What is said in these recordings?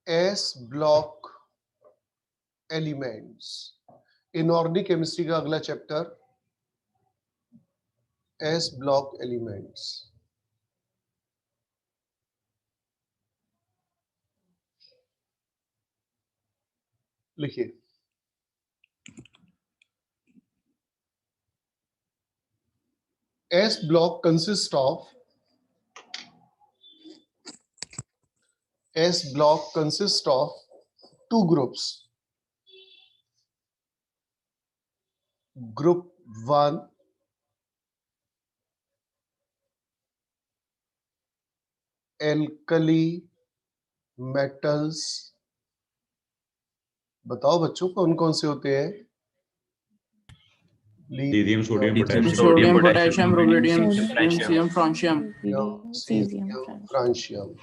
S block elements. Inorganic chemistry का अगला chapter S block elements. लिखिए, S block consists of two groups. Group 1 alkali metals। बताओ बच्चों कौन कौन से होते हैं? Lithium, sodium, sodium, potassium, rubidium, francium, francium.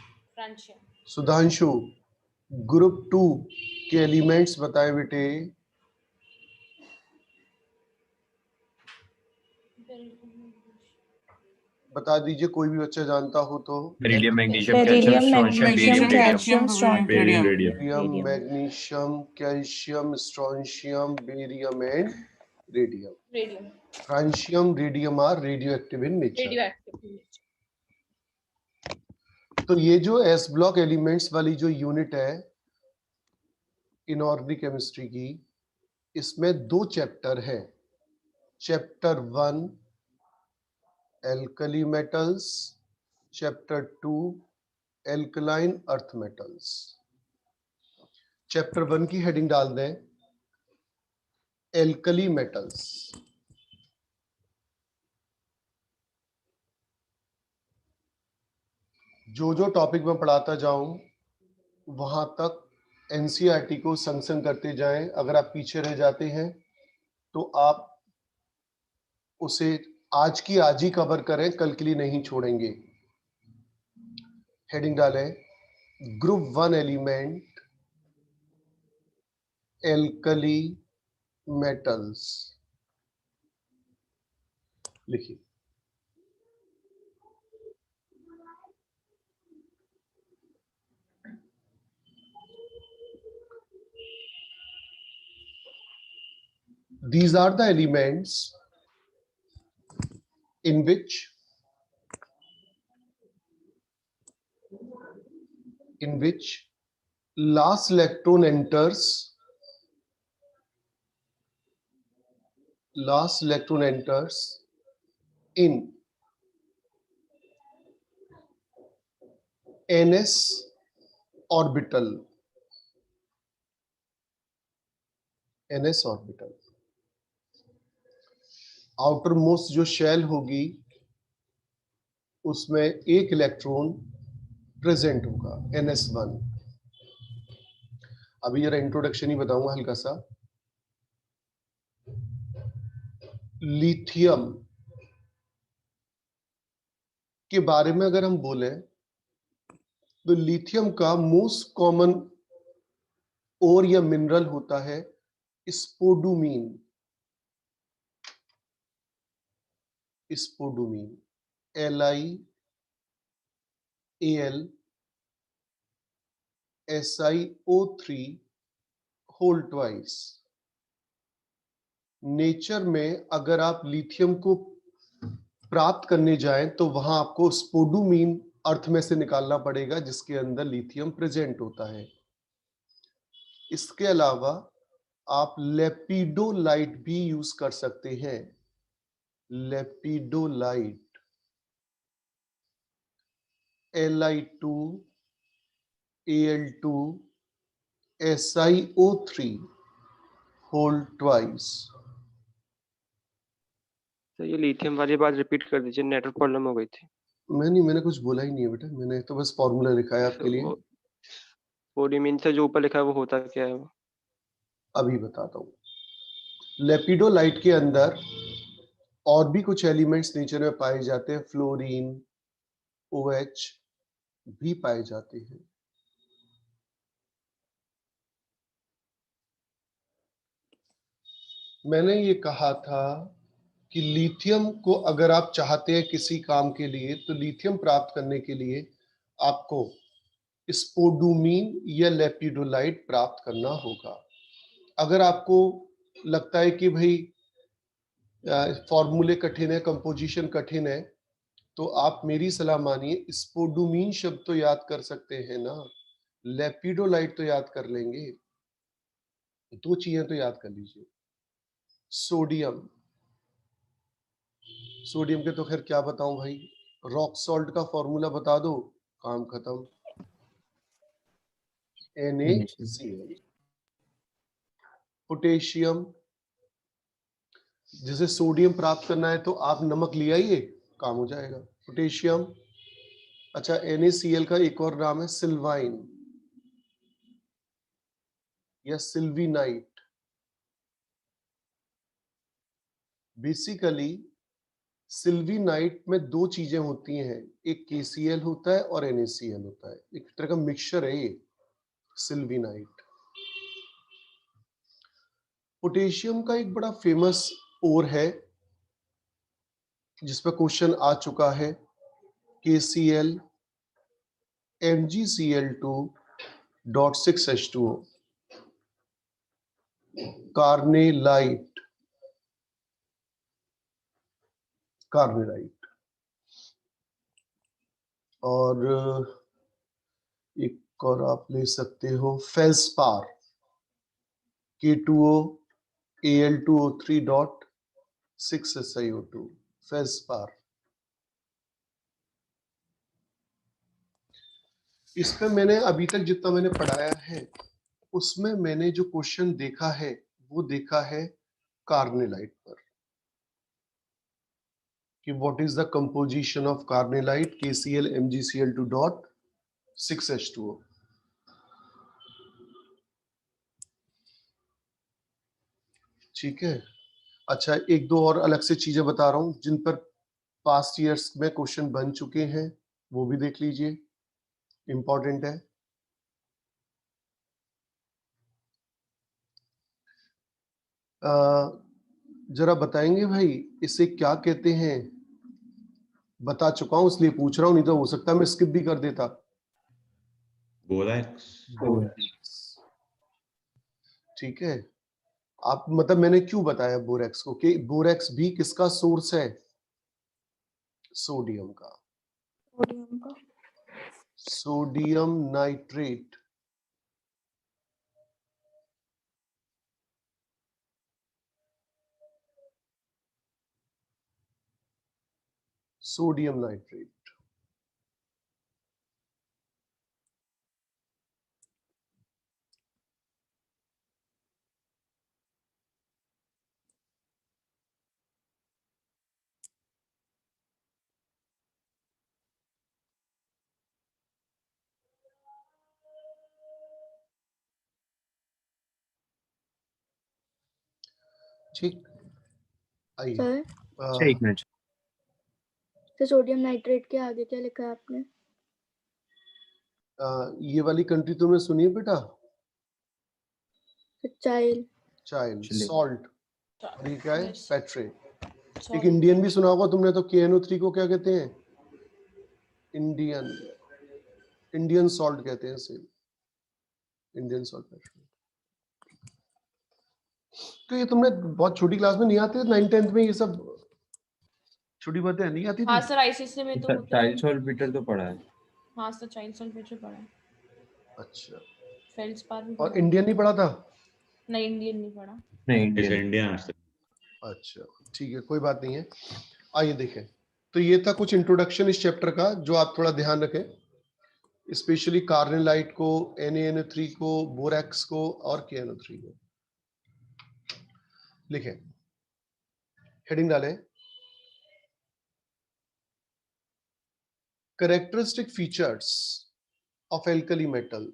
Sudhanshu, group 2 के एलिमेंट्स बताए बेटे। बता दीजिए, कोई भी बच्चा जानता हो तो। Beryllium, magnesium, magnesium, calcium, strontium, beryllium, magnesium, calcium, strontium, barium and radium. Francium, radium are radioactive in nature. तो ये जो एस ब्लॉक एलिमेंट्स वाली जो यूनिट है इनऑर्गेनिक केमिस्ट्री की, इसमें 2 चैप्टर है। Chapter 1 alkali metals, chapter 2 alkaline earth metals. Chapter 1 की हेडिंग डाल दें एल्कली मेटल्स। जो जो टॉपिक मैं पढ़ाता जाऊं वहां तक एनसीईआरटी को संग संग करते जाएं। अगर आप पीछे रह जाते हैं तो आप उसे आज की आज ही कवर करें, कल के लिए नहीं छोड़ेंगे। हेडिंग डालें ग्रुप 1 एलिमेंट एल्कली मेटल्स। लिखिए, these are the elements in which last electron enters in ns orbital। Outer most जो शेल होगी उसमें एक इलेक्ट्रॉन प्रेजेंट होगा, ns1। अभी जरा इंट्रोडक्शन ही बताऊंगा हल्का सा। लिथियम के बारे में अगर हम बोले तो लिथियम का मोस्ट कॉमन ओर या मिनरल होता है स्पोडुमीन। LiAlSiO3 whole twice. नेचर में अगर आप लिथियम को प्राप्त करने जाएं तो वहां आपको स्पोडुमीन अर्थ में से निकालना पड़ेगा जिसके अंदर लिथियम प्रेजेंट होता है। इसके अलावा आप लेपिडोलाइट भी यूज कर सकते हैं। Lepidolite Li2Al2SiO3 whole twice. तो ये लिथियम वाली बात रिपीट कर दीजिए, नेटवर्क प्रॉब्लम हो गई थी। मैंने कुछ बोला ही नहीं है बेटा, मैंने तो बस फॉर्मूला लिखा है आपके लिए। पोडिमीन से जो ऊपर लिखा है वो होता क्या है? वो अभी बताता हूँ। लेपिडोलाइट के अंदर और भी कुछ एलिमेंट्स नेचर में पाए जाते हैं, फ्लोरीन, OH भी पाए जाते हैं। मैंने ये कहा था कि लिथियम को अगर आप चाहते हैं किसी काम के लिए तो लिथियम प्राप्त करने के लिए आपको स्पोडूमीन या लेपिडोलाइट प्राप्त करना होगा। अगर आपको लगता है कि भाई फॉर्मूले कठिन है, कंपोजिशन कठिन है, तो आप मेरी सलाह मानिए, स्पोडूमीन शब्द तो याद कर सकते हैं ना, लेपिडोलाइट तो याद कर लेंगे। दो चीजें तो याद कर लीजिए। सोडियम, सोडियम के तो खैर क्या बताऊं भाई, रॉक सॉल्ट का फॉर्मूला बता दो, काम खत्म, NaCl। पोटेशियम, जैसे सोडियम प्राप्त करना है तो आप नमक ले आइए, काम हो जाएगा। पोटेशियम, अच्छा NaCl का एक और नाम है सिल्वाइन या सिल्वीनाइट। बेसिकली सिल्वीनाइट में दो चीजें होती हैं, एक KCl होता है और NaCl होता है, एक तरह का मिक्सचर है ये सिल्वीनाइट। पोटेशियम का एक बड़ा फेमस ओर है जिस पर क्वेश्चन आ चुका है, KCl MgCl2.6H2O, कार्नेलाइट, कार्नेलाइट। और एक और आप ले सकते हो फेल्सपार, K2O Al2O3.6SiO2, फेल्सपार। इस पे मैंने अभी तक जितना मैंने पढ़ाया है उसमें मैंने जो क्वेश्चन देखा है वो देखा है कार्नेलाइट पर, कि what is the composition of carnallite, KCl MgCl2.6H2O। ठीक है। अच्छा एक दो और अलग से चीजें बता रहा हूं जिन पर पास्ट ईयर्स में क्वेश्चन बन चुके हैं, वो भी देख लीजिए, इंपॉर्टेंट है। जरा बताएंगे भाई इसे क्या कहते हैं? बता चुका हूं इसलिए पूछ रहा हूं, नहीं तो हो सकता है मैं स्किप भी कर देता। बोरैक्स। ठीक है, आप मतलब मैंने क्यों बताया बोरेक्स को, कि बोरेक्स भी किसका सोर्स है? सोडियम का। Sodium nitrate, sodium nitrate. ठीक, आइए। सर एक मिनट। तो सोडियम नाइट्रेट के आगे क्या लिखा है आपने? ये वाली कंट्री तुमने सुनी है बेटा? चाइल, चाइल्ड, चिली। सॉल्ट, और ये क्या है? Yes. पेट्रे। Salt. एक इंडियन भी सुना होगा तुमने तो, KNO3 को क्या कहते हैं? इंडियन, इंडियन सॉल्ट कहते हैं इसे, इंडियन सॉल्ट पेट्रे। तो ये तुमने बहुत छोटी क्लास में नहीं आते, 9th-10th में ये सब छोटी बातें नहीं आती हाँ थी? सर आईसीएसई में तो होता है। चाइल्ड सॉल्ट तो पढ़ा है। हाँ सर चाइल्ड सॉल्वेटर पढ़ा है, अच्छा, फेल्सपार भी और पढ़ा है। इंडियन नहीं पढ़ा था? नहीं इंडियन नहीं पढ़ा। नहीं इंडियन। अच्छा ठीक है, कोई बात नहीं है। आइए देखें, तो ये था कुछ इंट्रोडक्शन इस चैप्टर का जो आप थोड़ा ध्यान रखें, स्पेशली कार्नेलाइट को, NaNO3 को, बोरैक्स को और KNO3 को। लिखें, हेडिंग डालें, characteristic features of alkali metal.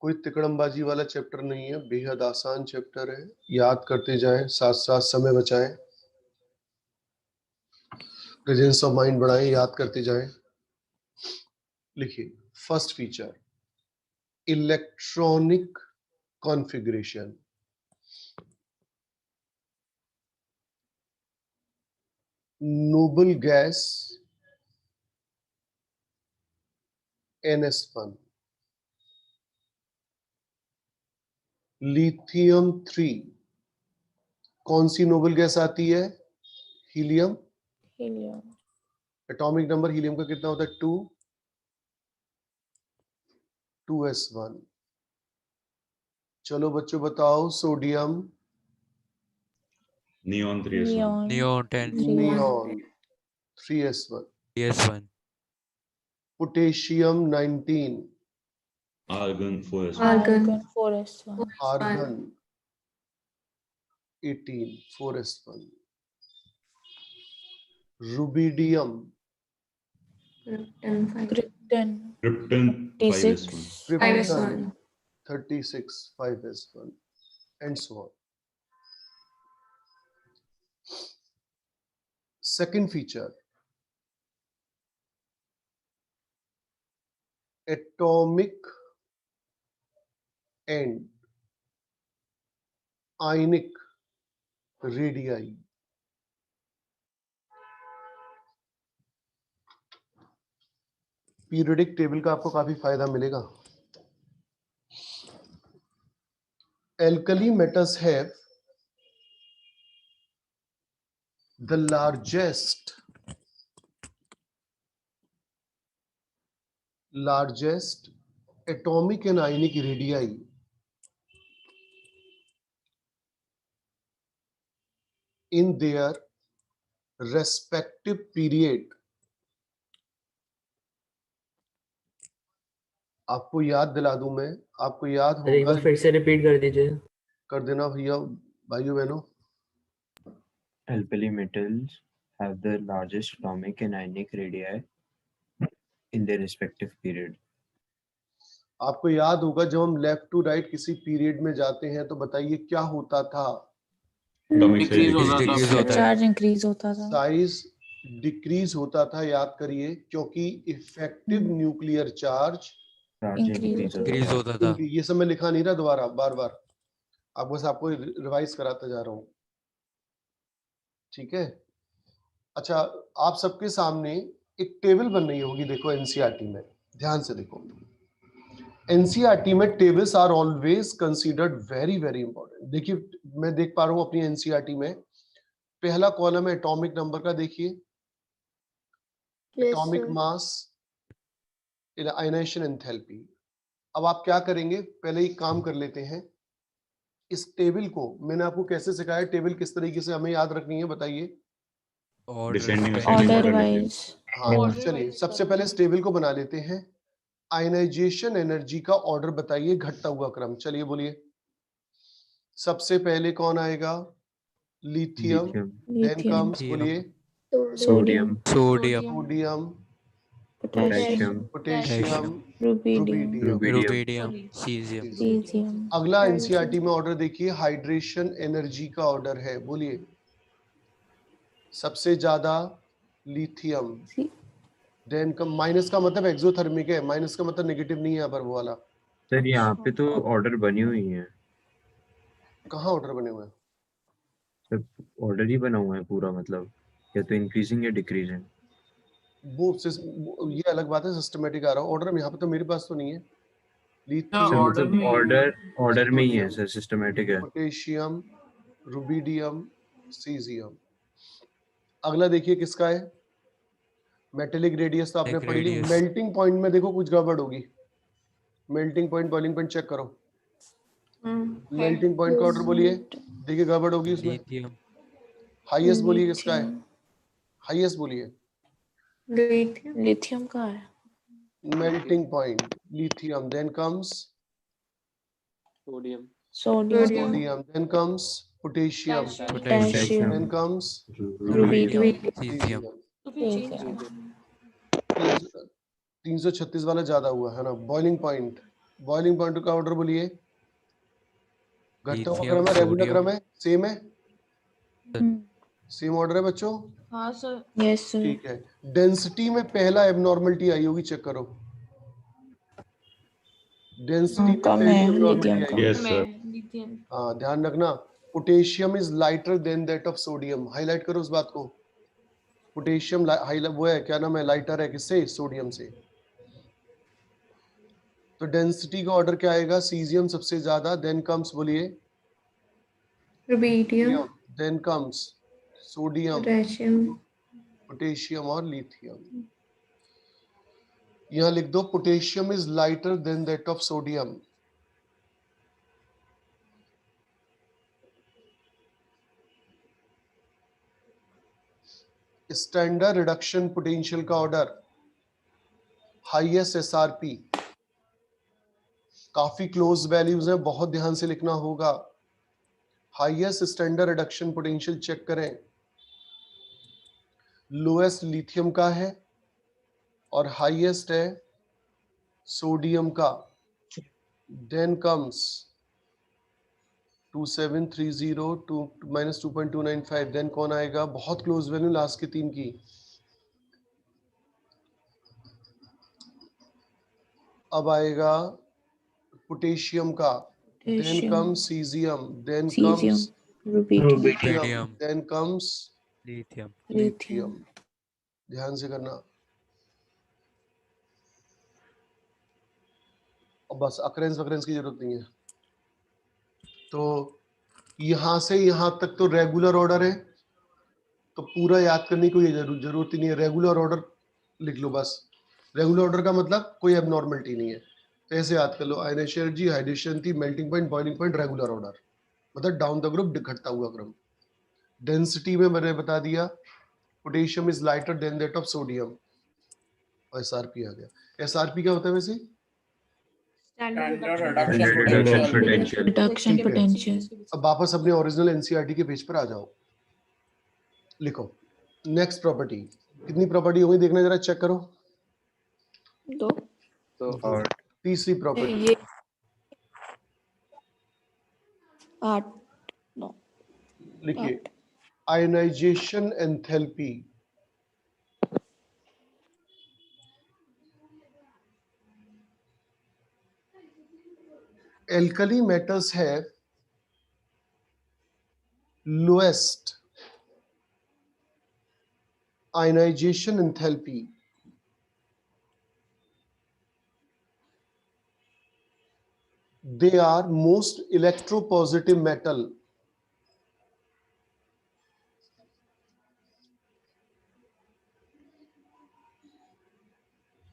कोई तिकड़मबाजी वाला चैप्टर नहीं है, बेहद आसान चैप्टर है, याद करते जाएं, साथ साथ समय बचाएं, प्रेजेंस ऑफ माइंड बढ़ाएं, याद करते जाएं। लिखिए, first feature, electronic configuration. Noble gas NS1, lithium 3, कौन सी नोबल गैस आती है? Helium. Helium. Atomic number helium का कितना होता है? 2, 2s1। चलो बच्चों बताओ, sodium, neon 3s1, neon 10 neon 3s1, PS1 potassium 19, argon 4s1, argon 4s1, argon 18 4s1, rubidium, krypton krypton 5s1, 36 krypton 36 5s1 and so on. Second feature, atomic and ionic radii. Periodic table का आपको काफी फायदा मिलेगा। Alkali metals have the largest atomic and ionic radii in their respective period. आपको याद दिला दूं मैं, आपको याद अरे एक होगा, बार फिर से रिपीट कर दीजिए। कर देना भैया, भाइयों बहनों। alkali metals have the largest atomic and ionic radii in their respective period. आपको याद होगा जब हम लेफ्ट टू राइट किसी पीरियड में जाते हैं तो बताइए क्या होता था? Atomic size Decrease होता decrease. था। होता है। चार्ज इंक्रीज होता था। साइज डिक्रीज होता था, याद करिए, क्योंकि effective nuclear charge Charge Increase increase होता था। ये सब मैं लिखा नहीं रहा दोबारा बार बार, अब बस आपको रिवाइज कराता जा रहा हूं, ठीक है? अच्छा, आप सबके सामने एक टेबल बन रही होगी, देखो एनसीईआरटी में, ध्यान से देखो। एनसीईआरटी में tables are always considered very very important. देखिए मैं देख पा रहा हूं अपनी एनसीईआरटी में, पहला कॉलम है एटॉमिक नंबर का, देखिए Yes, एटॉमिक sir. मास, आयनाइजेशन एंथैल्पी। अब आप क्या करेंगे, पहले एक काम कर लेते हैं, इस टेबल को मैंने आपको कैसे सिखाया, टेबल किस तरीके से हमें याद रखनी है बताइए? Descending Order order wise. हाँ, Order चलिए wise सबसे करना पहले है। इस टेबल को बना लेते हैं। आयनाइजेशन एनर्जी का ऑर्डर बताइए, घटता हुआ क्रम, चलिए बोलिए। सबसे पहले कौन आएगा? Lithium, lithium, then Lithium. Comes, बोलिए, Sodium. sodium, sodium, potassium, potassium, Rubidium. Rubidium. Rubidium caesium Cesium. अगला एनसीईआरटी में ऑर्डर देखिए, हाइड्रेशन एनर्जी का ऑर्डर है, बोलिए। सबसे ज्यादा लिथियम, C- देन कम, माइनस का मतलब एक्सोथर्मिक है, माइनस का मतलब नेगेटिव नहीं है यहाँ पर वो वाला। सर यहाँ पे तो ऑर्डर बनी हुई है, कहाँ ऑर्डर बने हुए हैं? सर ऑर्डर ही बना हुआ है पूरा, मतलब या तो इंक्रीजिंग या डिक्रीजिंग। ये अलग बात है, सिस्टमेटिक आ रहा है ऑर्डर, यहाँ पे तो मेरे पास तो नहीं है। सर लिथियम, order मतलब में ही है। ऑर्डर में ही है सर, सिस्टमेटिक है। Potassium, rubidium, caesium. अगला देखिए किसका है? मेटेलिक रेडियस तो आपने पढ़ी ली। Radius. मेल्टिंग पॉइंट में देखो कुछ गड़बड़ होगी, melting point boiling point check करो। मेल्टिंग पॉइंट का ऑर्डर बोलिए, देखिए गड़बड़ होगी उसमें। लिथियम हाईएस्ट बोलिए किसका है? हाईएस्ट बोलिए। लिथियम का है। Melting point lithium, then comes sodium, sodium. Sodium, then comes potassium, potassium. Then comes rubidium caesium तो फिर चेंज करना है। 336 वाला ज्यादा हुआ है ना। बॉइलिंग पॉइंट, बॉइलिंग पॉइंट का ऑर्डर बोलिए। घटता हुआ लिथियम क्रम है, रेगुलर सोडियम क्रम है, सेम है, सेम ऑर्डर है बच्चों, हाँ सर। Yes sir. ठीक है। डेंसिटी में पहला एबनॉर्मलिटी आई होगी, चेक करो। डेंसिटी कम है नॉर्मली lithium का। आएगी। Yes, sir. lithium हाँ, ध्यान रखना, potassium is lighter than that of sodium. Highlight करो उस बात को। पोटेशियम वो है, क्या नाम है, लाइटर है किससे? सोडियम से। तो डेंसिटी का ऑर्डर क्या आएगा? सीजियम सबसे ज्यादा, देन कम्स, बोलिए, rubidium, then comes sodium, potassium, potassium और लिथियम। यहां लिख दो, potassium is lighter than that of sodium. Standard reduction potential का ऑर्डर, हाईएस्ट एसआरपी, काफी क्लोज वैल्यूज हैं, बहुत ध्यान से लिखना होगा। Highest standard reduction potential check करें, लोएस्ट लिथियम का है और हाईएस्ट है सोडियम का। Then comes 2730 to -2.295। देन कौन आएगा? बहुत क्लोज वैल्यू लास्ट के 3 की। अब आएगा पोटेशियम का, then potassium comes caesium, then cesium comes rubidium Rubidium. Then comes Lithium. Lithium. ध्यान से करना। और बस अकरेंस वकरेंस की जरूरत नहीं है। तो यहां से यहां तक तो रेगुलर ऑर्डर है, तो पूरा याद करने की कोई जरूरत ही नहीं है। रेगुलर ऑर्डर लिख लो बस। रेगुलर ऑर्डर का मतलब कोई एबनॉर्मलिटी नहीं है। तो ऐसे याद कर लो, आयनेशन एनर्जी, हाइड्रेशन थी, melting point, boiling point, regular order, मतलब डाउन द ग्रुप, घटता हुआ क्रम। डेंसिटी में मैंने बता दिया, potassium is lighter than that of sodium. और एसआरपी आ गया। एसआरपी क्या होता है वैसे? Standard Standard reduction reduction potential. reduction ठीक है। potential अब वापस अपने ओरिजिनल एनसीईआरटी के पेज पर आ जाओ। लिखो नेक्स्ट प्रॉपर्टी। कितनी प्रॉपर्टी हो गई देखना जरा, चेक करो। 2, और तीसरी प्रॉपर्टी, ये 8, 9, लिखिए, आयनाइजेशन एंथैल्पी। एल्कली मेटल्स है lowest ionization enthalpy. They are most electropositive metal.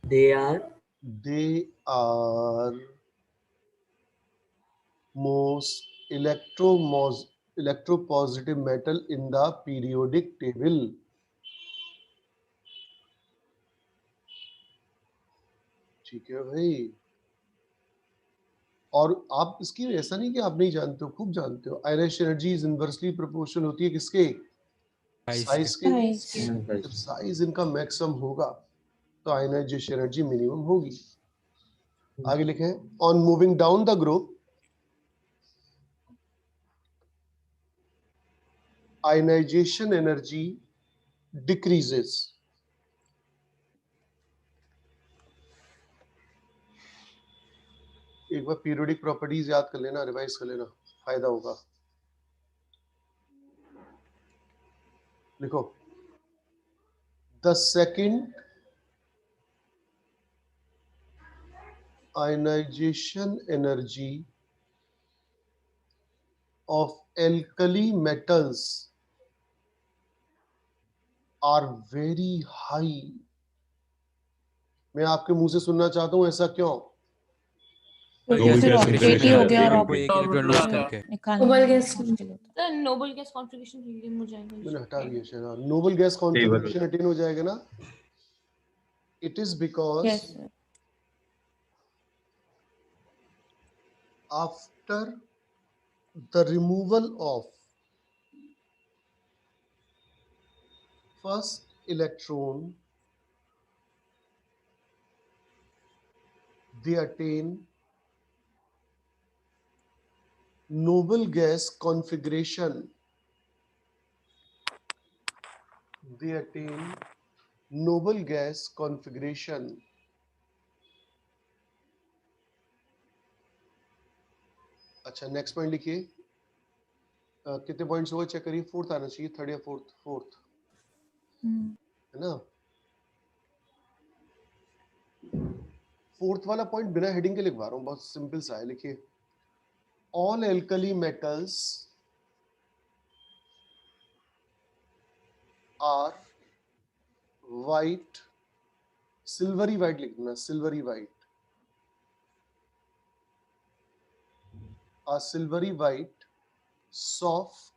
They are most electropositive metal in the periodic table. ठीक है भाई। और आप इसकी ऐसा नहीं कि आप नहीं जानते हो, खूब जानते हो। Ionisation energy is inversely proportional होती है किसके? साइज के। जब साइज इनका मैक्सिमम होगा तो आयनाइजेशन एनर्जी मिनिमम होगी। आगे लिखें, on moving down the group ionisation energy decreases. एक बार पीरियोडिक प्रॉपर्टीज याद कर लेना, रिवाइज कर लेना, फायदा होगा। लिखो, the second ionisation energy of alkali metals are very high. मैं आपके मुंह से सुनना चाहता हूं, ऐसा क्यों? फिर ऑक्सीडेटिव हो गया और आपको एक इलेक्ट्रॉन लॉस करके निकालना The noble gas configuration helium हो जाएगा। मैंने हटा दिया शायद। नोबल गैस कॉन्फ़िगरेशन अटेन हो जाएगा ना। It is because yes sir. after the removal of first electron, they attain noble gas configuration. They attain noble gas configuration. अच्छा नेक्स्ट पॉइंट लिखिए। कितने पॉइंट्स हो गए चेक करिए, फोर्थ आना चाहिए, थर्ड या फोर्थ है ना। फोर्थ वाला पॉइंट बिना हेडिंग के लिखवा रहा हूँ, बहुत सिंपल सा है। लिखिए all alkali metals are white, silvery white लिखना, silvery white, a silvery white, soft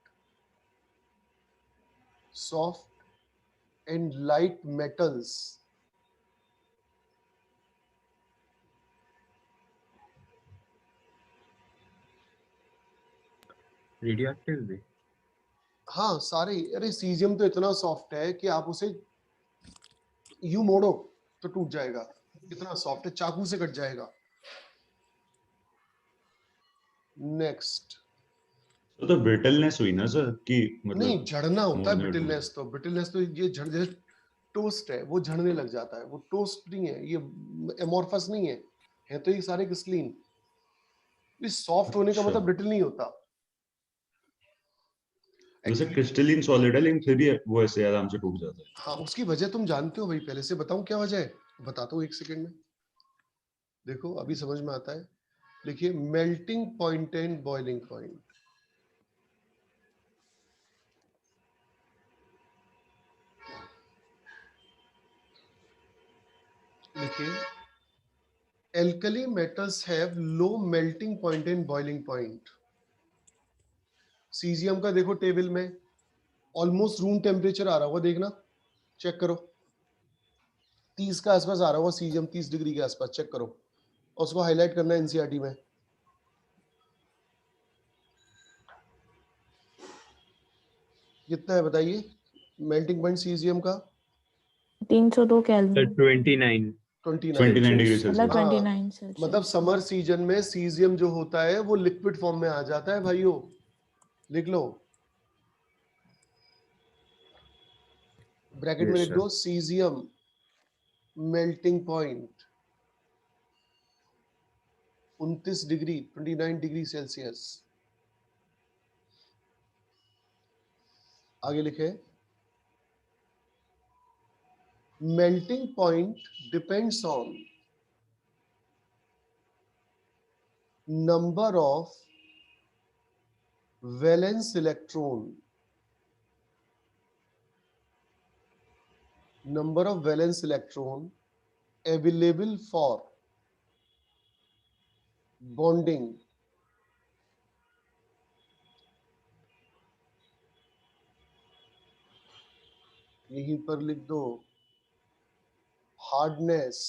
and light metals radioactive भी। हाँ सारे, अरे सीजियम तो इतना सॉफ्ट है कि आप उसे यूं मोड़ो तो टूट जाएगा, इतना सॉफ्ट है, चाकू से कट जाएगा। नेक्स्ट, तो ब्रिटलनेस हुई ना सर कि मतलब नहीं झड़ना होता है मोड़ने ब्रिटलनेस तो, ब्रिटलनेस तो ये झड़, जैसे टोस्ट है वो झड़ने लग जाता है, वो टोस्ट नहीं है, ये एमोर्फस नहीं है तो ये सारे क्रिस्टलीन। इस सॉफ्ट होने का अच्छा। मतलब ब्रिटल नहीं होता। वैसे Actually, क्रिस्टलिन सॉलिड है लेकिन फिर भी वो ऐसे आराम से टूट जाता है। हाँ उसकी वजह तुम जानते हो भाई, पहले से बताऊं क्या वजह है, बताता हूँ एक सेकंड में, देखो अभी समझ में आता है। देखिए melting point and boiling point, देखिए alkali metals have low melting point and boiling point। Caesium का देखो टेबल में ऑलमोस्ट रूम टेम्परेचर आ रहा होगा, देखना चेक करो, 30 के आसपास आ रहा होगा सीजियम, 30 डिग्री के आसपास, चेक करो और उसको हाईलाइट करना है एनसीईआरटी में। कितना है बताइए मेल्टिंग पॉइंट सीजियम का? 302 केल्विन 29 29 डिग्री मतलब सेल्सियस। 29 सेल्सियस। मतलब समर सीजन में सीजियम जो होता है वो लिक्विड फॉर्म में आ जाता है भाइयों, लिख लो ब्रैकेट में, Yes, लिख sir. दो caesium melting point 29 degree, 29 degree Celsius. आगे लिखे melting point depends on number of valence electron, number of valence electron available for bonding यहीं पर लिख दो hardness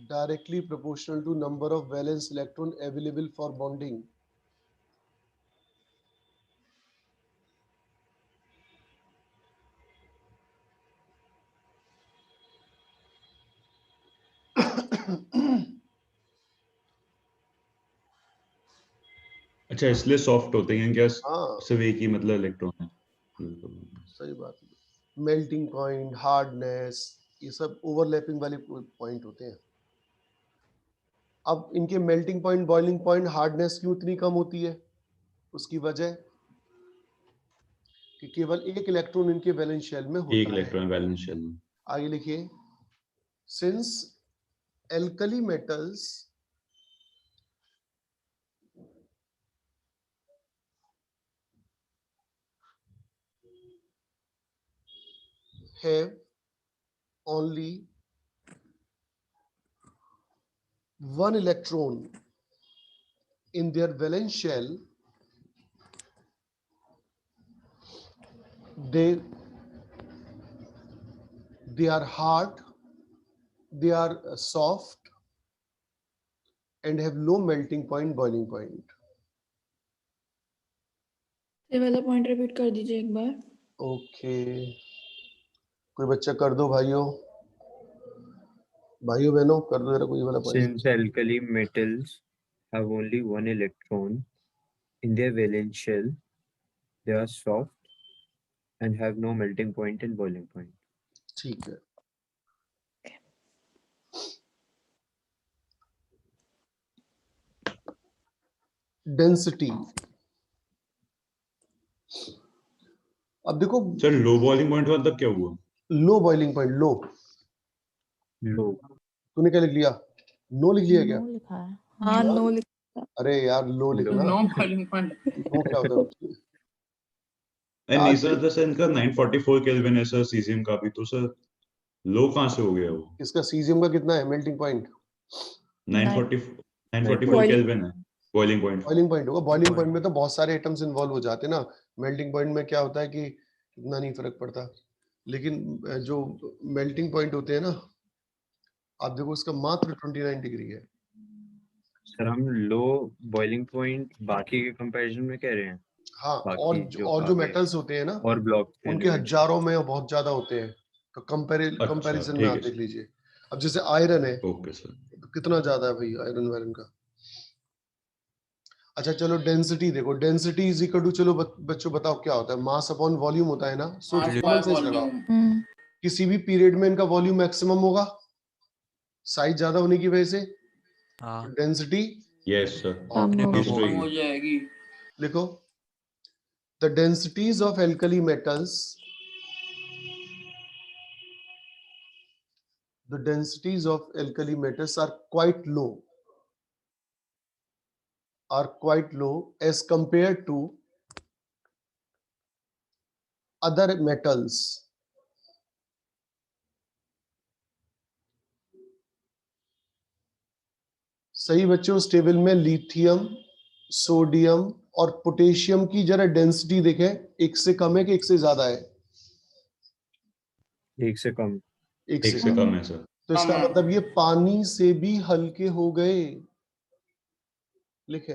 directly proportional to number of valence electron available for bonding। अच्छा इसलिए soft होते हैं क्या? हाँ सिर्फ एक ही मतलब इलेक्ट्रॉन है। सही बात है, मेल्टिंग पॉइंट, हार्डनेस, ये सब ओवरलैपिंग वाले पॉइंट होते हैं। अब इनके melting point, boiling point, hardness क्यों इतनी कम होती है? उसकी वजह कि केवल एक इलेक्ट्रॉन इनके वैलेंस शेल में एक होता है। इलेक्ट्रॉन वैलेंस शेल में। आगे लिखिए since alkali metals have only one electron in their valence shell, they are hard, they are soft and have low melting point, boiling point। ये वाला पॉइंट रिपीट कर दीजिए एक बार। ओके कोई बच्चा कर दो भाइयों, भाइयों बहनों कर दो जरा कोई वाला point. Since alkali metals have only one electron in their valence shell, they are soft and have no melting point and boiling point. ठीक है डेंसिटी। अब देखो सर लो बॉइलिंग पॉइंट का मतलब क्या हुआ? लो बॉइलिंग पॉइंट, लो लो तूने क्या लिख लिया? नो लिख लिया क्या? नो लिखा है। हाँ नो लिख। अरे यार लो लिखना। No boiling point. नो क्या होता है? नहीं आज सर, जैसे इनका 944 केल्विन है सर सीजियम का भी, तो सर लो कहाँ से हो गया वो? इसका सीजियम का कितना है मेल्टिंग पॉइंट? 944 केल्विन है बॉइलिंग पॉइंट। बॉइलिंग पॉइंट होगा। बॉइलिंग पॉइंट में तो बहुत सारे एटम्स इन्वॉल्व हो जाते हैं ना। मेल्टिंग पॉइंट में क्या होता है कि इतना नहीं फर्क पड़ता, लेकिन जो मेल्टिंग पॉइंट होते हैं ना, आप देखो इसका मात्र 29 डिग्री है। सर हम लो बॉइलिंग पॉइंट बाकी के कंपैरिजन में कह रहे हैं। हाँ, बाकी जो और जो आगे मेटल्स होते हैं ना, और ब्लॉक उनके हजारों में बहुत ज्यादा होते हैं, तो अच्छा कंपैरिजन में ठीक आप है देख सर, लीजिए। अब जैसे आयरन है, ओके सर। तो कितना ज्यादा है भाई आयरन वायरन का। अच्छा चलो डेंसिटी देखो, डेंसिटी इज इक्वल टू, चलो बच्चों बताओ क्या होता है? मास अपॉन वॉल्यूम होता है ना। सो कॉमन सेंस लगाओ, किसी भी पीरियड में इनका वॉल्यूम मैक्सिमम होगा साइज ज्यादा होने की वजह से, हाँ डेंसिटी यस सर, कम इंक्रीज होगा। हो जाएगी। लिखो the densities of alkali metals, the densities of alkali metals are quite low as compared to other metals. सही बच्चों, उस टेबल में लिथियम, सोडियम और पोटेशियम की जरा डेंसिटी देखें, एक से कम है कि एक से ज्यादा है? एक से कम। एक एक से से कम। कम है सर। तो इसका मतलब ये पानी से भी हल्के हो गए। लिखे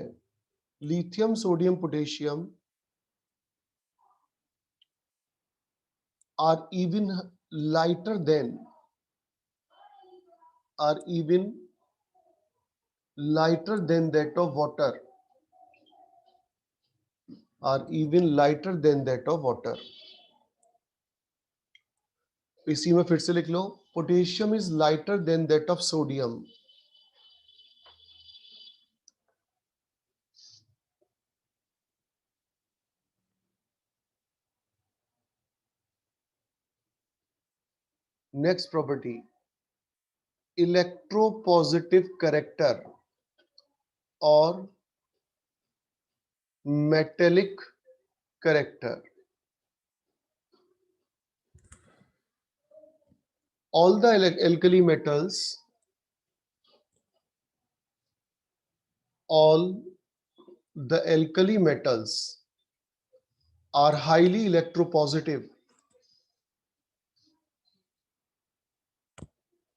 lithium, sodium, potassium are even lighter than that of water, are even lighter than that of water. इसी में फिर से लिख लो, potassium is lighter than that of sodium. Next property, electropositive character और metallic character. all the alkali metals are highly electropositive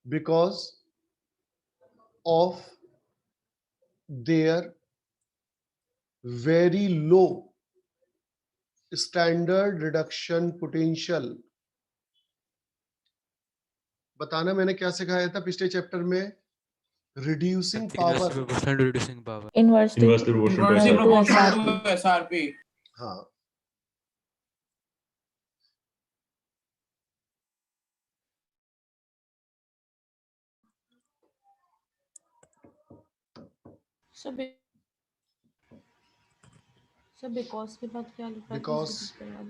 because of their very low standard reduction potential। बताना मैंने क्या सिखाया था पिछले चैप्टर में? Reducing power. reducing power. Inversely inversely proportional to to SRP। हाँ, सब बिकॉज के बाद क्या लिखा है? because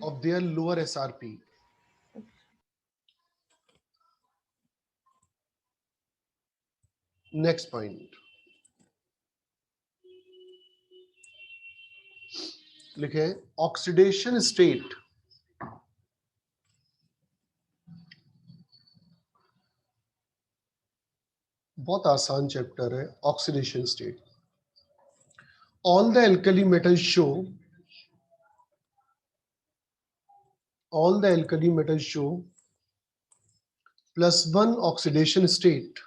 of their lower SRP। Next point लिखे, ऑक्सीडेशन स्टेट। बहुत आसान चैप्टर है oxidation state. All the alkali metals show +1 oxidation state.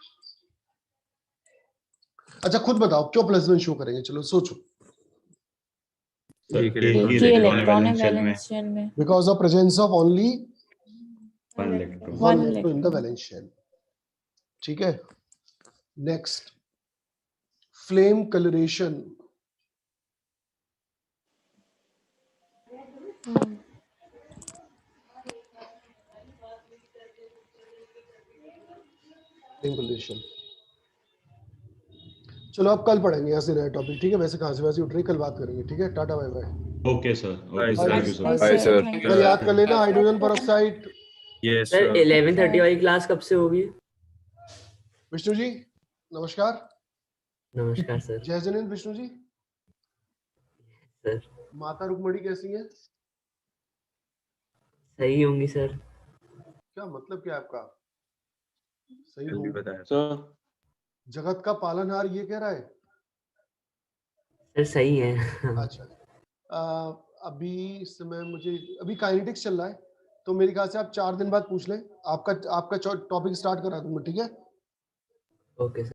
अच्छा खुद बताओ क्यों +1 शो करेंगे? चलो सोचो। सर एक एक इलेक्ट्रॉन ही एक ही इलेक्ट्रॉन है इलेक्ट्रॉन है वैलेंस शेल में, वैलेंस शेल में। Because of presence of only 1 electron. One One electron in the valence shell. ठीक है, next flame colouration. Flame colouration, चलो अब कल पढ़ेंगे यहाँ से नया टॉपिक, ठीक है? वैसे कहाँ से वैसे उठ रही, कल बात करेंगे, ठीक है? Tata bye bye. Okay sir, Bye, okay sir. Thank you sir. Bye, bye sir. Thank कल याद कर लेना hydrogen peroxide. Yes, sir sir. 11:30 वाली क्लास कब से होगी? विष्णु जी नमस्कार। नमस्कार सर। जय जनिंद विष्णु जी। सर माता रुक्मणी कैसी है? सही होंगी सर। क्या मतलब क्या है आपका? सही कल भी हूँ। बताया। सर जगत का पालनहार ये कह रहा है। सर सही है। अच्छा अभी इस समय मुझे अभी काइनेटिक्स चल रहा है, तो मेरे ख्याल से आप 4 दिन बाद पूछ लें। आपका टॉपिक स्टार्ट करा दूंगा, ठीक है? Okay sir.